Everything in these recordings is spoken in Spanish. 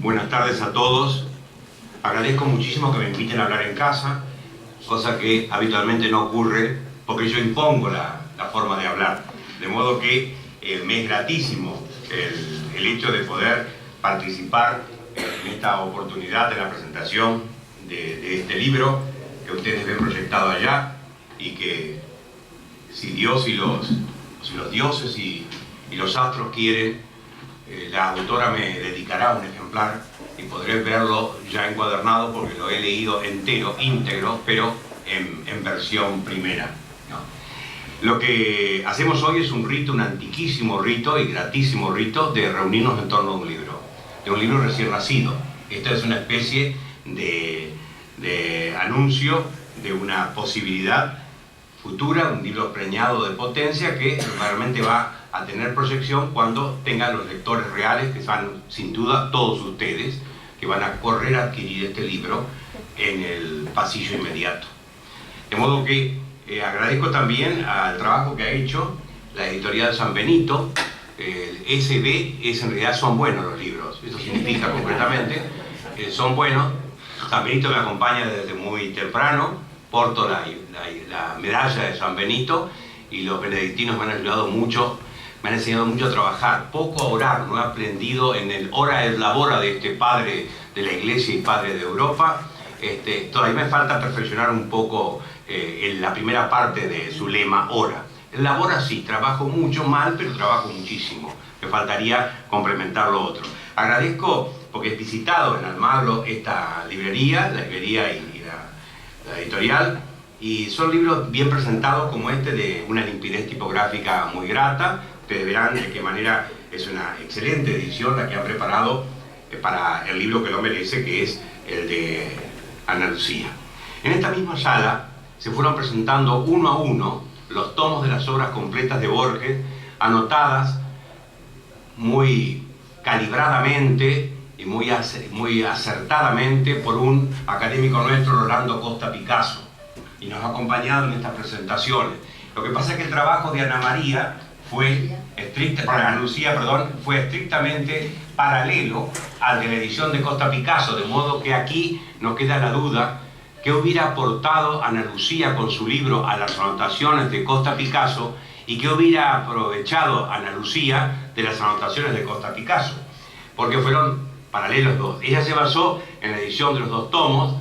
Buenas tardes a todos. Agradezco muchísimo que me inviten a hablar en casa, cosa que habitualmente no ocurre porque yo impongo la forma de hablar. De modo que me es gratísimo el hecho de poder participar en esta oportunidad de la presentación de este libro que ustedes ven proyectado allá y que si Dios y los dioses y los astros quieren, la autora me dedicará un ejemplar y podré verlo ya encuadernado porque lo he leído entero, íntegro, pero en versión primera, ¿no? Lo que hacemos hoy es un rito, un antiquísimo rito y gratísimo rito de reunirnos en torno a un libro recién nacido. Esto es una especie de anuncio de una posibilidad futura, un libro preñado de potencia que realmente va a tener proyección cuando tengan los lectores reales, que son sin duda todos ustedes, que van a correr a adquirir este libro en el pasillo inmediato. De modo que agradezco también al trabajo que ha hecho la editorial San Benito. El SB es en realidad son buenos los libros, eso significa concretamente, son buenos. San Benito me acompaña desde muy temprano, porto la medalla de San Benito y los benedictinos me han ayudado mucho. Me han enseñado mucho a trabajar, poco a orar, no he aprendido en el ora et labora de este padre de la Iglesia y padre de Europa. Todavía me falta perfeccionar un poco en la primera parte de su lema, ora. El labora sí, trabajo mucho mal, pero trabajo muchísimo. Me faltaría complementar lo otro. Agradezco porque he visitado en Almagro esta librería, la librería y la editorial, y son libros bien presentados como este de una limpidez tipográfica muy grata. Ustedes verán de qué manera es una excelente edición la que han preparado para el libro que lo merece, que es el de Ana Lucía. En esta misma sala se fueron presentando uno a uno los tomos de las obras completas de Borges, anotadas muy calibradamente y muy acertadamente por un académico nuestro, Rolando Costa Picasso, y nos ha acompañado en estas presentaciones. Lo que pasa es que el trabajo de Ana Lucía, fue estrictamente paralelo al de la edición de Costa Picasso, de modo que aquí nos queda la duda qué hubiera aportado Ana Lucía con su libro a las anotaciones de Costa Picasso y qué hubiera aprovechado Ana Lucía de las anotaciones de Costa Picasso, porque fueron paralelos dos. Ella se basó en la edición de los dos tomos.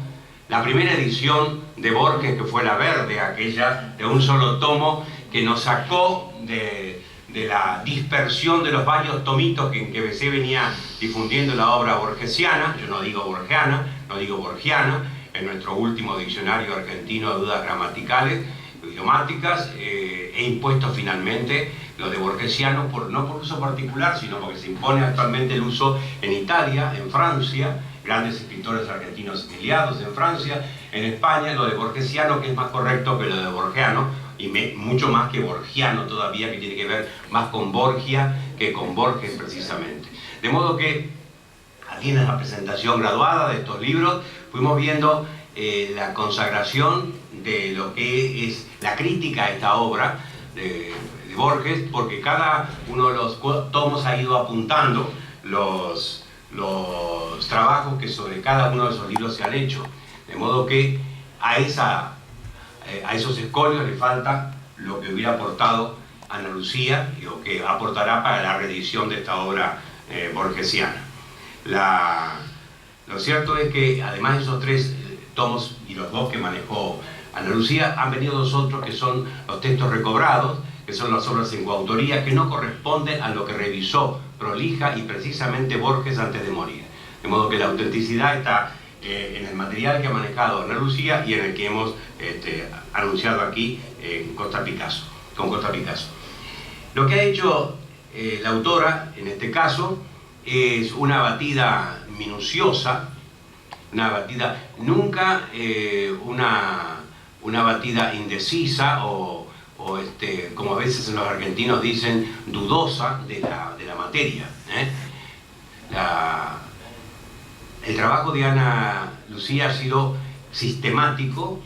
La primera edición de Borges, que fue la verde, aquella de un solo tomo, que nos sacó de la dispersión de los varios tomitos en que se venía difundiendo la obra borgesiana. Yo no digo borgiana, no digo borgiana. En nuestro último diccionario argentino de dudas gramaticales, idiomáticas, he impuesto finalmente lo de borgesiano, no por uso particular, sino porque se impone actualmente el uso en Italia, en Francia, grandes escritores argentinos exiliados en Francia, en España, lo de borgesiano, que es más correcto que lo de borgiano, y mucho más que borgiano todavía, que tiene que ver más con Borgia que con Borges precisamente. De modo que aquí en la presentación graduada de estos libros fuimos viendo la consagración de lo que es la crítica a esta obra de Borges, porque cada uno de los tomos ha ido apuntando los trabajos que sobre cada uno de esos libros se han hecho. De modo que a esos escolios le falta lo que hubiera aportado Ana Lucía y lo que aportará para la reedición de esta obra borgesiana. Lo cierto es que además de esos tres tomos y los dos que manejó Ana Lucía, han venido dos otros que son los textos recobrados, que son las obras en coautoría, que no corresponden a lo que revisó prolija y precisamente Borges antes de morir. De modo que la autenticidad está en el material que ha manejado Ana Lucía y en el que hemos anunciado aquí con Costa Picasso. Lo que ha hecho la autora, en este caso, es una batida minuciosa, nunca una batida indecisa o como a veces los argentinos dicen, dudosa de la materia. El trabajo de Ana Lucía ha sido sistemático,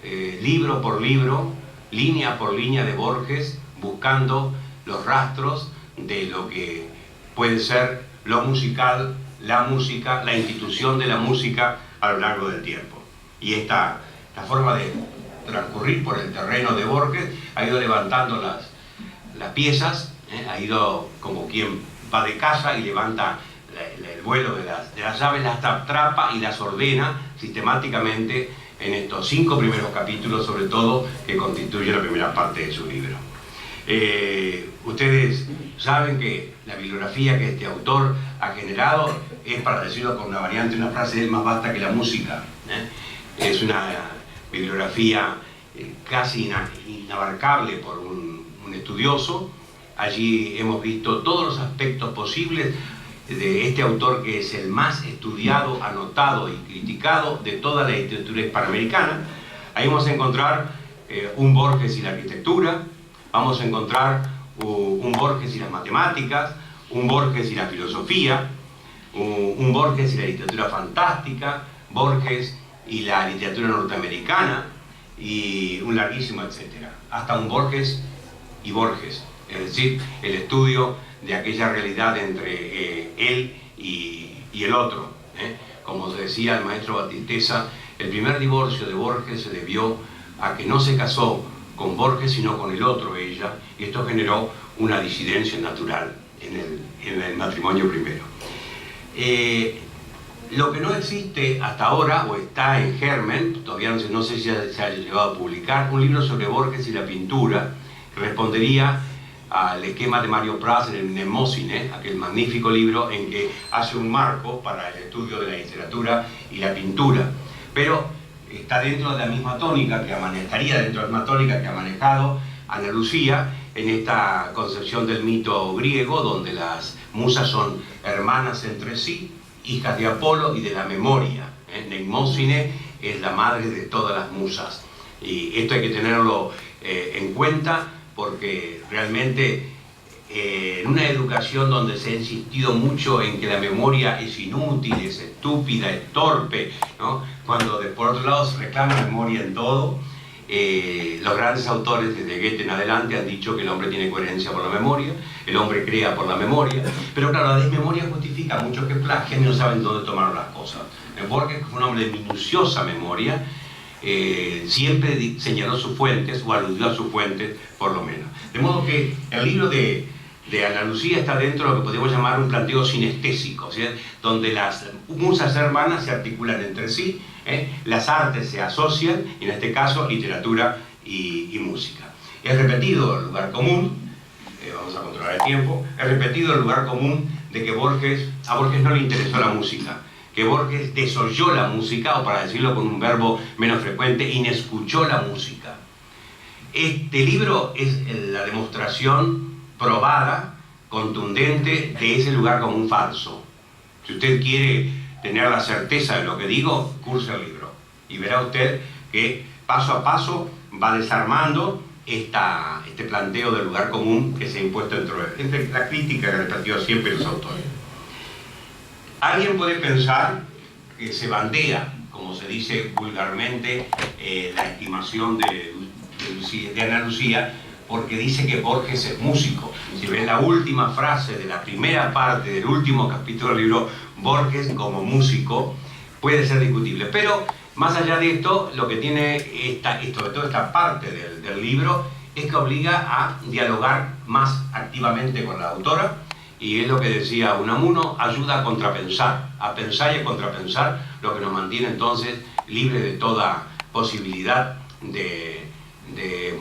libro por libro, línea por línea de Borges, buscando los rastros de lo que puede ser lo musical, la música, la institución de la música a lo largo del tiempo. Y la forma de transcurrir por el terreno de Borges ha ido levantando las piezas, ha ido como quien va de casa y levanta el vuelo de las llaves, las atrapa y las ordena sistemáticamente en estos 5 primeros capítulos, sobre todo, que constituyen la primera parte de su libro. Ustedes saben que la bibliografía que este autor ha generado es, para decirlo con una variante, una frase más vasta que la música. Es una bibliografía casi inabarcable por un estudioso. Allí hemos visto todos los aspectos posibles de este autor, que es el más estudiado, anotado y criticado de toda la literatura hispanoamericana. Ahí vamos a encontrar un Borges y la arquitectura, vamos a encontrar un Borges y las matemáticas, un Borges y la filosofía, un Borges y la literatura fantástica, Borges y la literatura norteamericana, y un larguísimo etcétera, hasta un Borges y Borges, es decir, el estudio de aquella realidad entre él y el otro. Como decía el maestro Batisteza, el primer divorcio de Borges se debió a que no se casó con Borges sino con el otro, ella, y esto generó una disidencia natural en el matrimonio primero. Lo que no existe hasta ahora, o está en germen, todavía no sé si se ha llegado a publicar, un libro sobre Borges y la pintura, que respondería al esquema de Mario Praz en el Mnemosine, aquel magnífico libro en que hace un marco para el estudio de la literatura y la pintura. Pero está dentro de la misma tónica, estaría dentro de la misma tónica que ha manejado Ana Lucía en esta concepción del mito griego, donde las musas son hermanas entre sí, hijas de Apolo y de la memoria. Mnemosine es la madre de todas las musas. Y esto hay que tenerlo en cuenta, porque realmente en una educación donde se ha insistido mucho en que la memoria es inútil, es estúpida, es torpe, ¿no? Cuando por otro lado se reclama memoria en todo, los grandes autores desde Goethe en adelante han dicho que el hombre tiene coherencia por la memoria, el hombre crea por la memoria, pero claro, la desmemoria justifica a muchos que plagian y no saben dónde tomaron las cosas. Borges fue un hombre de minuciosa memoria, siempre señaló sus fuentes o aludió a sus fuentes por lo menos. De modo que el libro de Ana Lucía está dentro de lo que podríamos llamar un planteo sinestésico, ¿sí? Donde las musas hermanas se articulan entre sí, las artes se asocian, y en este caso literatura y música. Es repetido el lugar común, vamos a controlar el tiempo, es repetido el lugar común de que a Borges no le interesó la música, que Borges desoyó la música, o para decirlo con un verbo menos frecuente, inescuchó la música. Este libro es la demostración probada, contundente, de ese lugar común falso. Si usted quiere tener la certeza de lo que digo, curse el libro y verá usted que paso a paso va desarmando este planteo del lugar común que se ha impuesto entre la crítica que repetió siempre los autores. Alguien puede pensar que se bandea, como se dice vulgarmente, la estimación de Ana Lucía, porque dice que Borges es músico. Si ven la última frase de la primera parte del último capítulo del libro, Borges como músico, puede ser discutible. Pero más allá de esto, lo que tiene sobre todo esta parte del libro es que obliga a dialogar más activamente con la autora, y es lo que decía Unamuno, ayuda a contrapensar, a pensar y a contrapensar, lo que nos mantiene entonces libre de toda posibilidad de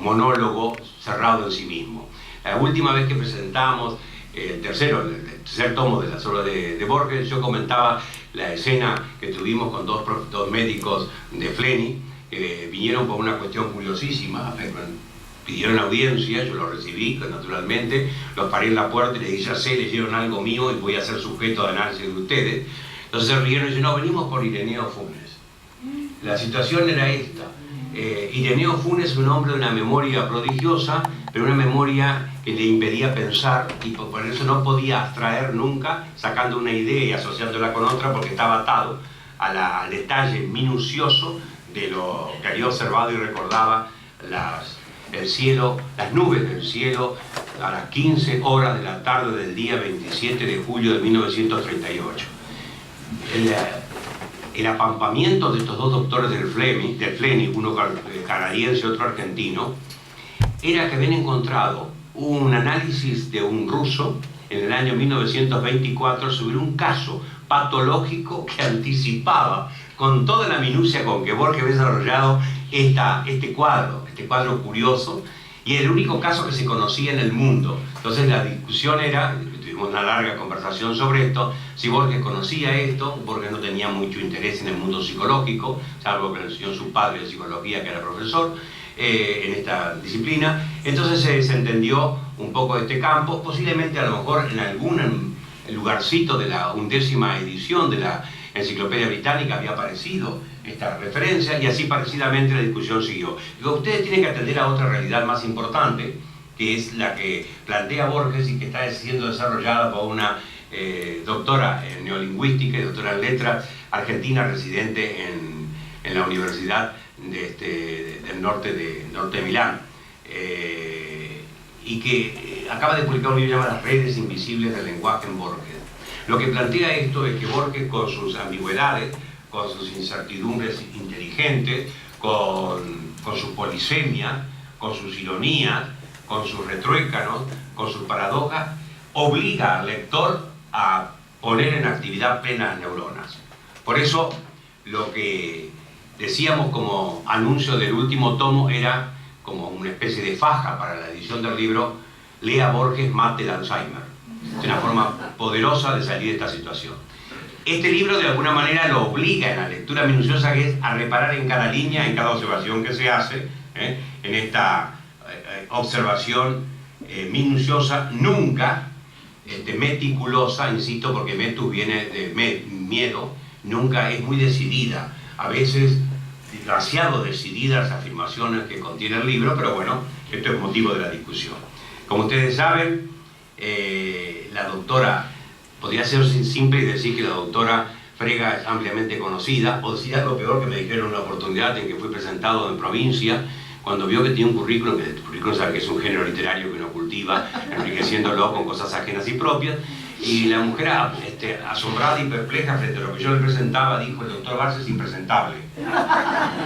monólogo cerrado en sí mismo. La última vez que presentamos el tercer tomo de las obras de Borges, yo comentaba la escena que tuvimos con dos médicos de Fleni, que vinieron por una cuestión curiosísima, pidieron audiencia, yo lo recibí naturalmente, los paré en la puerta y les dije, ya sé, leyeron algo mío y voy a ser sujeto de análisis de ustedes. Entonces se rieron y dijeron, no, venimos por Ireneo Funes. La situación era esta. Ireneo Funes es un hombre de una memoria prodigiosa, pero una memoria que le impedía pensar, y por eso no podía abstraer nunca, sacando una idea y asociándola con otra, porque estaba atado al detalle minucioso de lo que había observado y recordaba el cielo, las nubes del cielo a las 15 horas de la tarde del día 27 de julio de 1938. el apampamiento de estos dos doctores del Flemish, uno canadiense y otro argentino, era que habían encontrado un análisis de un ruso en el año 1924 sobre un caso patológico que anticipaba con toda la minucia con que Borges había desarrollado este cuadro curioso, y era el único caso que se conocía en el mundo. Entonces la discusión era, tuvimos una larga conversación sobre esto, si Borges conocía esto. Borges no tenía mucho interés en el mundo psicológico, salvo que le enseñó su padre de psicología, que era profesor en esta disciplina. Entonces se entendió un poco de este campo, posiblemente a lo mejor en algún lugarcito de la 11ª edición de la Enciclopedia Británica había aparecido esta referencia, y así parecidamente la discusión siguió. Digo, ustedes tienen que atender a otra realidad más importante, que es la que plantea Borges y que está siendo desarrollada por una doctora en neolingüística y doctora en letras argentina, residente en la Universidad del norte de Milán, y que acaba de publicar un libro llamado Las redes invisibles del lenguaje en Borges. Lo que plantea esto es que Borges, con sus ambigüedades, con sus incertidumbres inteligentes, con su polisemia, con sus ironías, con sus retruécanos, con sus paradojas, obliga al lector a poner en actividad plenas neuronas. Por eso, lo que decíamos como anuncio del último tomo era como una especie de faja para la edición del libro: lea Borges, mate el Alzheimer. Es una forma poderosa de salir de esta situación. Este libro de alguna manera lo obliga, en la lectura minuciosa, que es a reparar en cada línea, en cada observación que se hace, en esta observación minuciosa, nunca meticulosa, insisto, porque metus viene de miedo, nunca, es muy decidida, a veces demasiado decididas las afirmaciones que contiene el libro, pero bueno, esto es motivo de la discusión. Como ustedes saben, la doctora, podría ser simple y decir que la doctora Frega es ampliamente conocida, o decir algo peor, que me dijeron una oportunidad en que fui presentado en provincia, cuando vio que tenía un currículum, que el currículum sabe que es un género literario que uno cultiva, enriqueciéndolo con cosas ajenas y propias, y la mujer, asombrada y perpleja frente a lo que yo le presentaba, dijo: el doctor Barça es impresentable.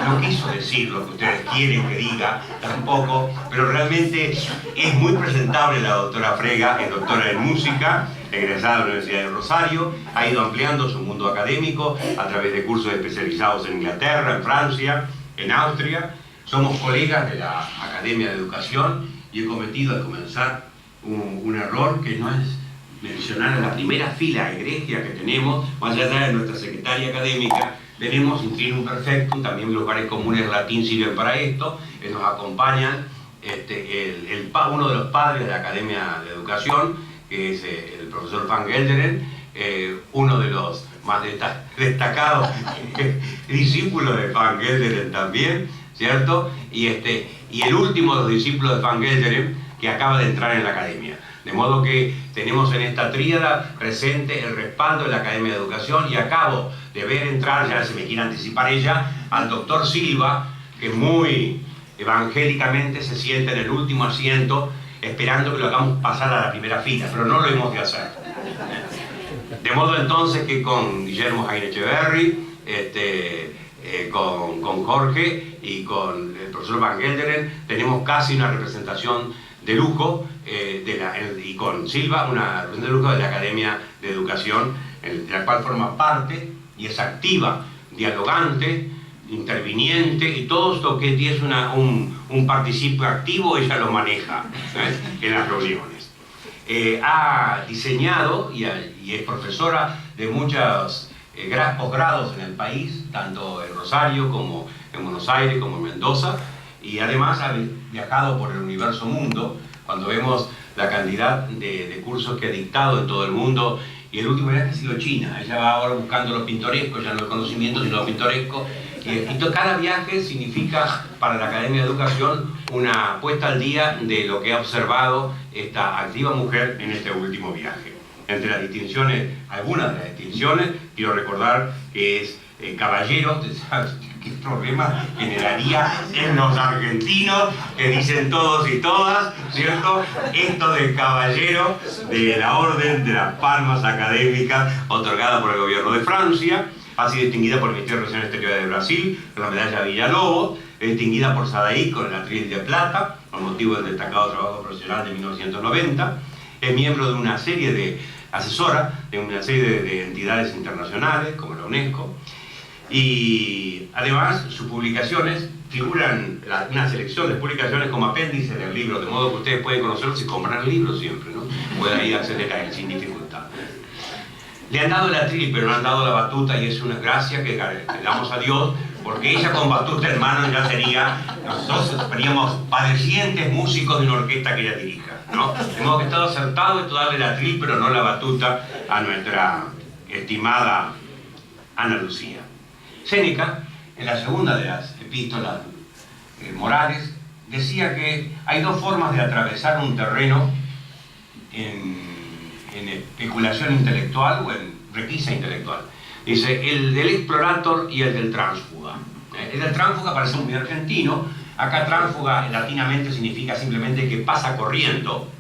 No quiso decir lo que ustedes quieren que diga, tampoco, pero realmente es muy presentable la doctora Frega. Es doctora en música, egresada de la Universidad de Rosario, ha ido ampliando su mundo académico a través de cursos especializados en Inglaterra, en Francia, en Austria. Somos colegas de la Academia de Educación, y he cometido al comenzar un error, que no es mencionar en la primera fila egregia que tenemos, más allá de nuestra secretaria académica, tenemos Intrinum Perfectum, también lugares comunes latín sirven para esto. Nos acompañan uno de los padres de la Academia de Educación, que es el profesor Van Gelderen, uno de los más destacados discípulos de Van Gelderen también, ¿cierto? Y el último de los discípulos de Van Gelderen, que acaba de entrar en la Academia. De modo que tenemos en esta tríada presente el respaldo de la Academia de Educación, y acabo de ver entrar, ya se me quiere anticipar ella, al doctor Silva, que muy evangélicamente se sienta en el último asiento, esperando que lo hagamos pasar a la primera fila, pero no lo hemos de hacer. De modo entonces que con Guillermo Jaime Echeverry, con Jorge y con el profesor Van Gelderen tenemos casi una representación de lujo, y con Silva una representación de lujo de la Academia de Educación, de la cual forma parte y es activa, dialogante, interviniente, y todo esto que es un participio activo, ella lo maneja en las reuniones. Ha diseñado y es profesora de muchos posgrados en el país, tanto en Rosario como en Buenos Aires, como en Mendoza, y además ha viajado por el universo mundo. Cuando vemos la cantidad de cursos que ha dictado en todo el mundo, y el último viaje ha sido China. Ella va ahora buscando lo pintoresco, ya no el conocimiento, sino lo pintoresco, y cada viaje significa para la Academia de Educación una puesta al día de lo que ha observado esta activa mujer en este último viaje. Entre las distinciones, algunas de las distinciones, quiero recordar que es caballero, qué problema generaría en los argentinos que dicen todos y todas, ¿cierto? Esto de caballero de la Orden de las Palmas Académicas otorgada por el gobierno de Francia, ha sido distinguida por el Ministerio de Relaciones Exteriores de Brasil con la medalla Villalobos, es distinguida por SADAIC con el Atril de Plata, con motivo del destacado trabajo profesional de 1990, es miembro de una serie de asesora de una serie de entidades internacionales como la UNESCO, y además sus publicaciones figuran una selección de publicaciones como apéndice del libro, de modo que ustedes pueden conocerlos y comprar el libro siempre, ¿no? Pueden ahí acceder a él sin dificultad. Le han dado el Atril, pero no han dado la batuta, y es una gracia que le damos a Dios, porque ella con batuta en mano ya sería, nosotros seríamos padecientes músicos de una orquesta que ella dirija, ¿no? De modo que está acertado esto darle el Atril, pero no la batuta a nuestra estimada Ana Lucía. Séneca, en la segunda de las epístolas morales, decía que hay dos formas de atravesar un terreno en especulación intelectual o en requisa intelectual. Dice, el del explorator y el del tránsfuga. El del tránsfuga parece muy argentino. Acá tránsfuga latinamente significa simplemente que pasa corriendo,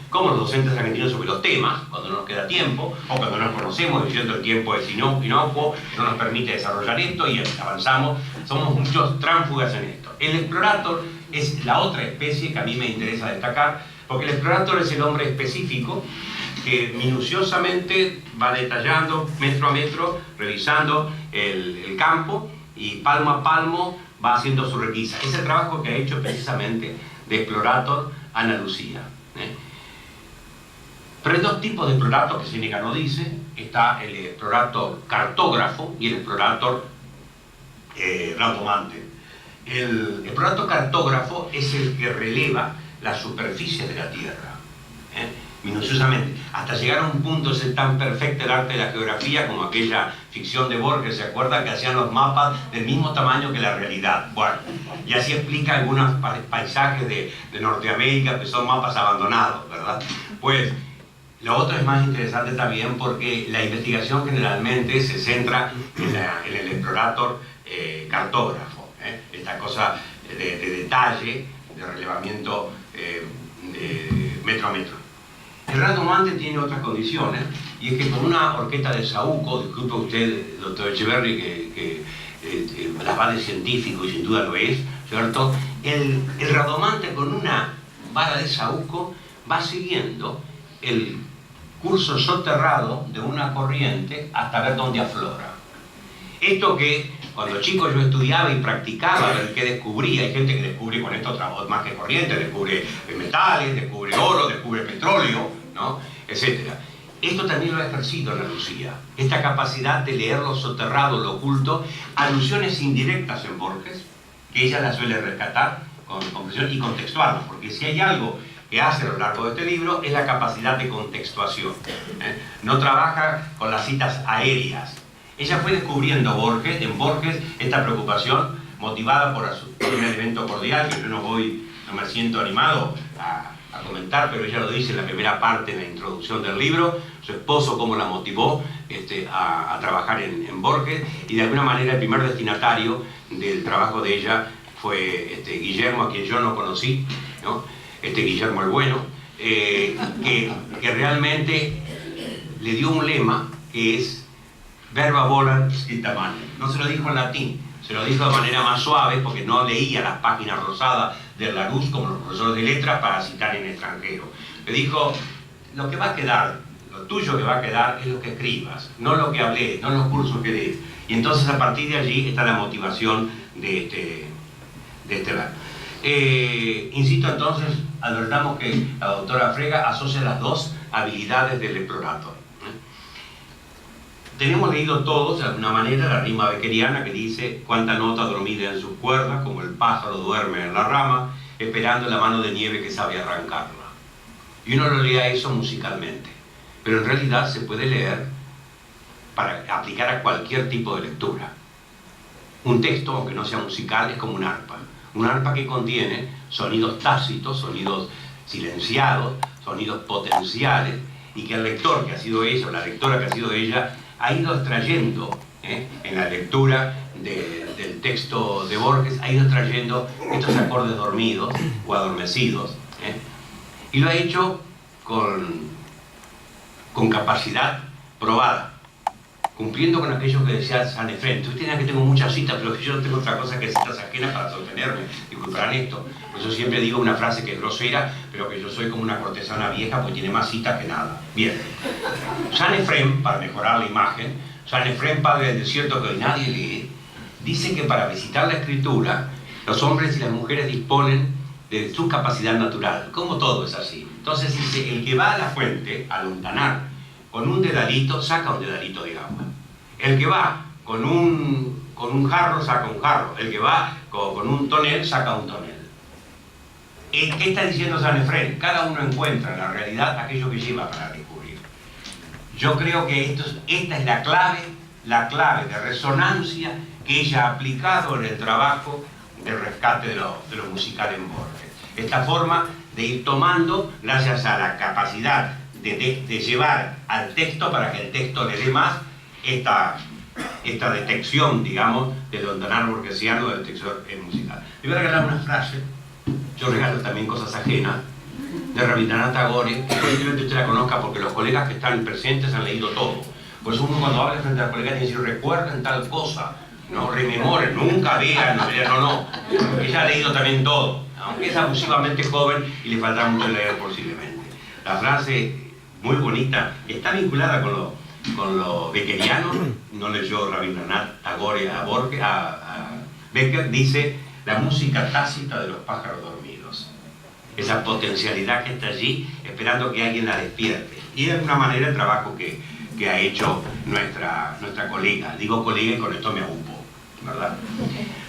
como los docentes argentinos sobre los temas, cuando no nos queda tiempo, o cuando no nos conocemos, diciendo el tiempo es inocuo, no nos permite desarrollar esto y avanzamos. Somos muchos tránsfugas en esto. El explorator es la otra especie que a mí me interesa destacar, porque el explorator es el hombre específico que minuciosamente va detallando metro a metro, revisando el campo y palmo a palmo va haciendo su requisa. Es el trabajo que ha hecho precisamente de explorator Ana Lucía. Pero hay dos tipos de explorator que Séneca no dice. Está el explorator cartógrafo y el explorator raudomante. El explorator cartógrafo es el que releva la superficie de la Tierra, minuciosamente, hasta llegar a un punto de ser tan perfecto el arte de la geografía como aquella ficción de Borges, ¿se acuerda? Que hacían los mapas del mismo tamaño que la realidad. Bueno, y así explica algunos paisajes de Norteamérica que son mapas abandonados, ¿verdad? Pues lo otro es más interesante también porque la investigación generalmente se centra en el explorator cartógrafo, esta cosa de detalle, de relevamiento de metro a metro. El raudomante tiene otras condiciones, y es que con una orquesta de saúco, disculpe usted, doctor Echeverri, que las va de científico y sin duda lo es, ¿cierto? El raudomante con una vara de saúco va siguiendo el curso soterrado de una corriente hasta ver dónde aflora. Esto que cuando chico yo estudiaba y practicaba, ver qué descubría, hay gente que descubre con esto más que corriente, descubre metales, descubre oro, descubre petróleo, ¿no? Etcétera. Esto también lo ha ejercido Ana Lucía, esta capacidad de leer lo soterrado, lo oculto, alusiones indirectas en Borges, que ella las suele rescatar con comprensión y contextuarlas, porque si hay algo que hace a lo largo de este libro es la capacidad de contextuación. No trabaja con las citas aéreas. Ella fue descubriendo en Borges esta preocupación motivada por un elemento cordial que yo no me siento animado a comentar, pero ella lo dice en la primera parte, en la introducción del libro, su esposo cómo la motivó a trabajar en Borges, y de alguna manera el primer destinatario del trabajo de ella fue Guillermo, a quien yo no conocí, ¿no? Guillermo el Bueno, que realmente le dio un lema que es verba volant scripta manuum. No se lo dijo en latín, se lo dijo de manera más suave porque no leía las páginas rosadas del Larousse como los profesores de letras para citar en extranjero. Le dijo, lo que va a quedar, lo tuyo que va a quedar es lo que escribas, no lo que hablé, no los cursos que des. Y entonces a partir de allí está la motivación de este verbo. Insisto entonces, advertamos que la doctora Frega asocia las dos habilidades del explorator. Tenemos leído todos, de alguna manera, la rima beckeriana que dice cuánta nota dormida en sus cuerdas, como el pájaro duerme en la rama, esperando la mano de nieve que sabe arrancarla. Y uno lo lea eso musicalmente, pero en realidad se puede leer para aplicar a cualquier tipo de lectura. Un texto, aunque no sea musical, es como un arpa que contiene sonidos tácitos, sonidos silenciados, sonidos potenciales, y que el lector que ha sido ella, o la lectora que ha sido ella, ha ido extrayendo en la lectura del texto de Borges, ha ido trayendo estos acordes dormidos o adormecidos, y lo ha hecho con capacidad probada, cumpliendo con aquello que decía San Efrén. Tú tienes que tengo muchas citas, pero yo no tengo otra cosa que citas ajenas para sostenerme. Disculparán esto. Por eso siempre digo una frase que es grosera, pero que yo soy como una cortesana vieja porque tiene más citas que nada. Bien. San Efrén, para mejorar la imagen, San Efrén, padre del desierto que hoy nadie lee, dice que para visitar la escritura, los hombres y las mujeres disponen de su capacidad natural. Como todo es así. Entonces dice, el que va a la fuente, al hontanar, con un dedalito, saca un dedalito de agua. El que va con un jarro, saca un jarro. El que va con un tonel, saca un tonel. ¿Qué está diciendo San Efrén? Cada uno encuentra en la realidad aquello que lleva para descubrir. Yo creo que esta es la clave de resonancia que ella ha aplicado en el trabajo de rescate de lo musical en Borges. Esta forma de ir tomando, gracias a la capacidad de llevar al texto para que el texto le dé más esta detección, digamos, del hontanar borgesiano del texto musical. Le voy a regalar una frase, yo regalo también cosas ajenas, de Rabindranath Tagore, que posiblemente usted la conozca porque los colegas que están presentes han leído todo. Por eso uno cuando habla frente a los colegas tiene que decir, recuerden tal cosa, no rememoren, nunca vean, no. Ella ha leído también todo, aunque es abusivamente joven y le falta mucho leer posiblemente. La frase muy bonita, está vinculada con lo beckeriano, no leyó Rabindranath Tagore a Borges, a Becker, dice la música tácita de los pájaros dormidos. Esa potencialidad que está allí, esperando que alguien la despierte. Y de alguna manera el trabajo que ha hecho nuestra colega, digo colega y con esto me ocupo, ¿verdad?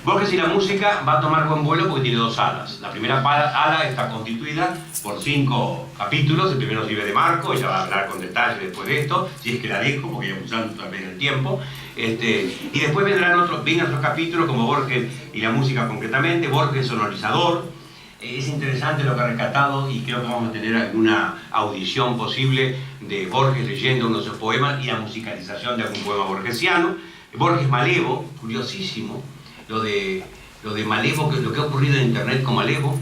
Borges y la música va a tomar buen vuelo porque tiene dos alas. La primera ala está constituida por 5 capítulos, el primero sirve de marco, ella va a hablar con detalle después de esto, si es que la dejo, porque ya usando también el tiempo. Y después vienen otros capítulos como Borges y la música concretamente, Borges sonorizador. Es interesante lo que ha rescatado y creo que vamos a tener alguna audición posible de Borges leyendo uno de sus poemas y la musicalización de algún poema borgesiano. Borges Malevo, curiosísimo, lo de Malevo, lo que ha ocurrido en internet con Malevo.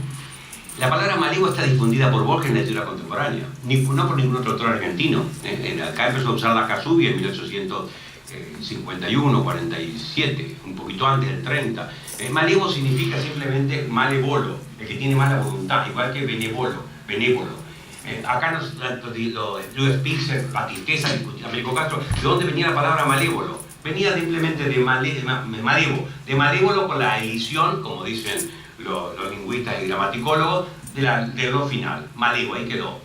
La palabra Malevo está difundida por Borges en la literatura contemporánea, no por ningún otro autor argentino. Acá empezó a usar la Casubi en 1851, 47, un poquito antes del 30. Malevo significa simplemente malevolo, el que tiene mala voluntad, igual que benévolo. Acá lo Spitzer, la tristeza, Américo Castro, ¿de dónde venía la palabra malévolo? Venía simplemente de malévolo con la elisión, como dicen los lingüistas y gramaticólogos, de lo final, malevo, ahí quedó.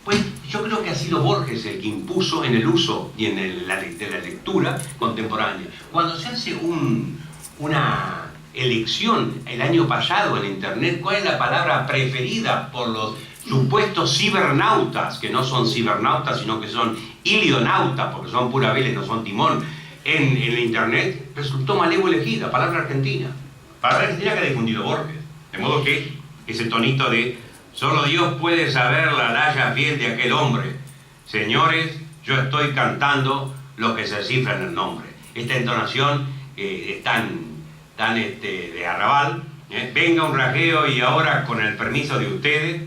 Pues yo creo que ha sido Borges el que impuso en el uso y en la lectura contemporánea. Cuando se hace una elección el año pasado en internet, ¿cuál es la palabra preferida por los supuestos cibernautas, que no son cibernautas, sino que son ilionautas, porque son pura vela y no son timón, en el internet? Resultó Malevo elegida, palabra argentina que ha difundido Borges. De modo que ese tonito de solo Dios puede saber la laya fiel de aquel hombre. Señores, yo estoy cantando lo que se cifra en el nombre. Esta entonación es tan de arrabal. Venga un rajeo y ahora, con el permiso de ustedes,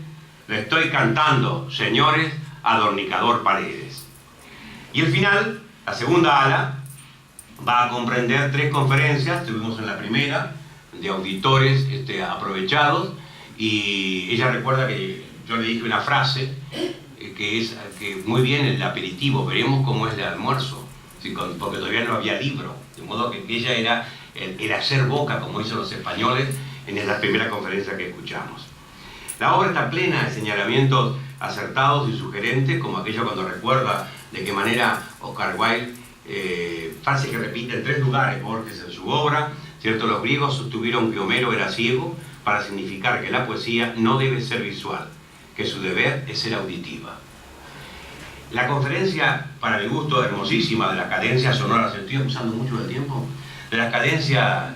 le estoy cantando, señores, a Dornicador Paredes. Y el final, la segunda ala, va a comprender 3 conferencias. Tuvimos en la primera de auditores aprovechados, y ella recuerda que yo le dije una frase que muy bien el aperitivo, veremos cómo es el almuerzo, ¿sí? Porque todavía no había libro, de modo que ella era el hacer boca, como hizo los españoles en esa primera conferencia que escuchamos. La obra está plena de señalamientos acertados y sugerentes, como aquello cuando recuerda de qué manera Oscar Wilde, frase que repite en 3 lugares Borges en su obra, ¿cierto? Los griegos sostuvieron que Homero era ciego para significar que la poesía no debe ser visual, que su deber es ser auditiva. La conferencia, para mi gusto, hermosísima de las cadencias sonoras, estoy abusando mucho del tiempo, de las cadencias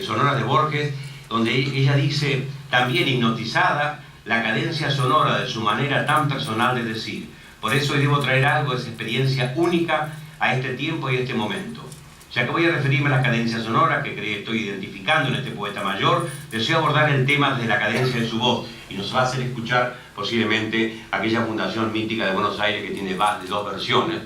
sonoras de Borges, donde ella dice, también hipnotizada, la cadencia sonora de su manera tan personal de decir. Por eso hoy debo traer algo de esa experiencia única a este tiempo y este momento. Ya que voy a referirme a las cadencias sonoras que estoy identificando en este poeta mayor, deseo abordar el tema desde la cadencia de su voz y nos va a hacer escuchar posiblemente aquella fundación mítica de Buenos Aires que tiene de dos versiones.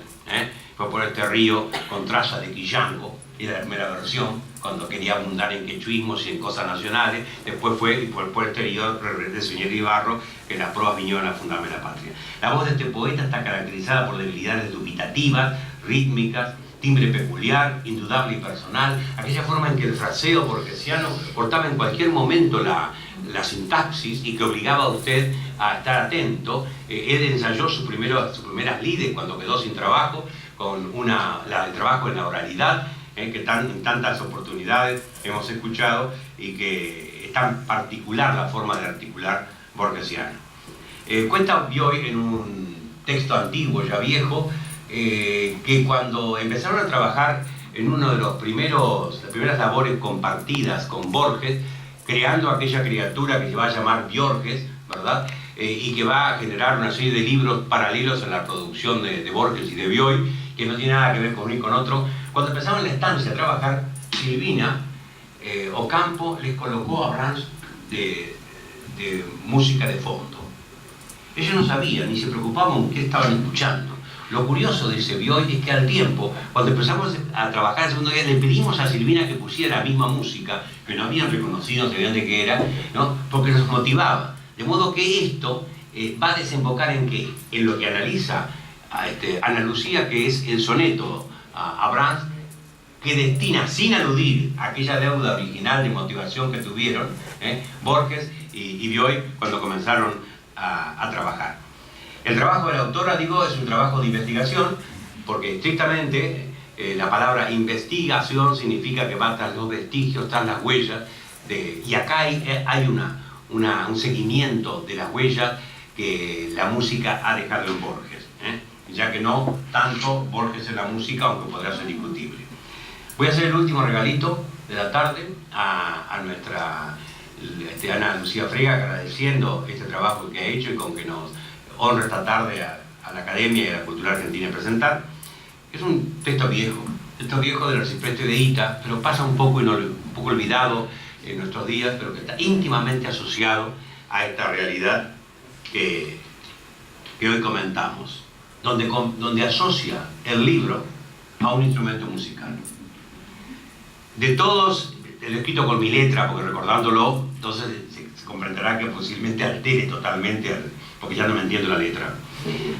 Fue por este río con traza de Quillango, era la primera versión, cuando quería abundar en quechuismos y en cosas nacionales. Después fue por este río de Señor Ibarro, que las pruebas vinieron a fundarme la patria. La voz de este poeta está caracterizada por debilidades dubitativas, rítmicas, timbre peculiar, indudable y personal, aquella forma en que el fraseo borgesiano cortaba en cualquier momento la sintaxis y que obligaba a usted a estar atento. Él ensayó sus primeras lides cuando quedó sin trabajo, con el trabajo en la oralidad, que en tantas oportunidades hemos escuchado, y que es tan particular la forma de articular borgesiana. Cuenta Bioy en un texto antiguo, ya viejo, que cuando empezaron a trabajar en uno de las primeras labores compartidas con Borges, creando aquella criatura que se va a llamar Björges, ¿verdad? Y que va a generar una serie de libros paralelos en la producción de Borges y de Bioy, que no tiene nada que ver con uno y con otro. Cuando empezaron en la estancia a trabajar, Silvina Ocampo les colocó a Brahms de música de fondo. Ellos no sabían ni se preocupaban qué estaban escuchando. Lo curioso de ese Bioy es que al tiempo, cuando empezamos a trabajar el segundo día, le pedimos a Silvina que pusiera la misma música, que no habían reconocido, no sabían de qué era, ¿no? Porque nos motivaba. De modo que esto va a desembocar en qué? En lo que analiza Ana Lucía, que es el soneto a Brahms, que destina, sin aludir a aquella deuda original de motivación que tuvieron Borges y Bioy cuando comenzaron a trabajar. El trabajo de la autora, digo, es un trabajo de investigación, porque estrictamente la palabra investigación significa que va tras los vestigios, tras las huellas, y acá hay un seguimiento de las huellas que la música ha dejado en Borges, ya que no tanto Borges en la música, aunque podrá ser discutible. Voy a hacer el último regalito de la tarde a nuestra Ana Lucía Frega, agradeciendo este trabajo que ha hecho y con que nos honra esta tarde a la Academia y a la Cultura Argentina en presentar. Es un texto viejo del arcipreste de Ita, pero pasa un poco olvidado en nuestros días, pero que está íntimamente asociado a esta realidad que hoy comentamos, donde asocia el libro a un instrumento musical. De todos, lo he escrito con mi letra, porque recordándolo, entonces se comprenderá que posiblemente altere totalmente, porque ya no me entiendo la letra.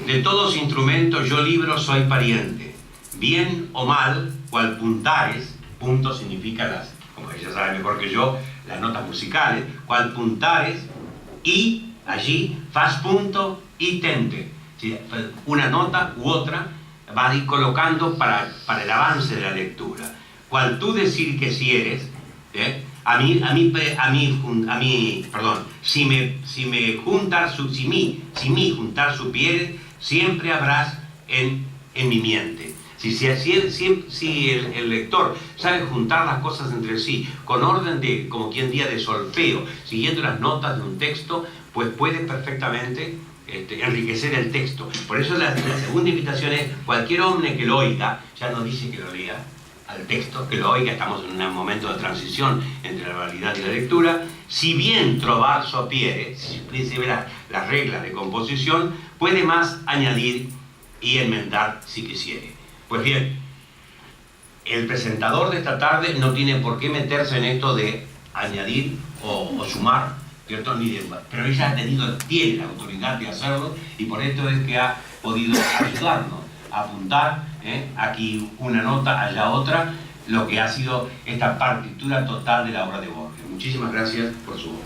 De todos instrumentos yo libro soy pariente, bien o mal, cual puntares, punto significa como ella sabe mejor que yo, las notas musicales, cual puntares, y allí faz punto y tente. Una nota u otra va a ir colocando para el avance de la lectura. Cual tú decir que si eres, si mi juntar supieres, siempre habrás en mi mente. Si el lector sabe juntar las cosas entre sí, con orden como quien diga de solfeo, siguiendo las notas de un texto, pues puede perfectamente enriquecer el texto. Por eso la segunda invitación es, cualquier hombre que lo oiga, ya no dice que lo lea al texto, que lo oiga, estamos en un momento de transición entre la oralidad y la lectura, si bien trovar sopiere, si se ve las reglas de composición, puede más añadir y enmendar si quisiere. Pues bien, el presentador de esta tarde no tiene por qué meterse en esto de añadir o sumar, ¿cierto? Pero ella tiene la autoridad de hacerlo, y por esto es que ha podido ayudarnos a apuntar aquí una nota, allá otra, lo que ha sido esta partitura total de la obra de Borges. Muchísimas gracias por su voz.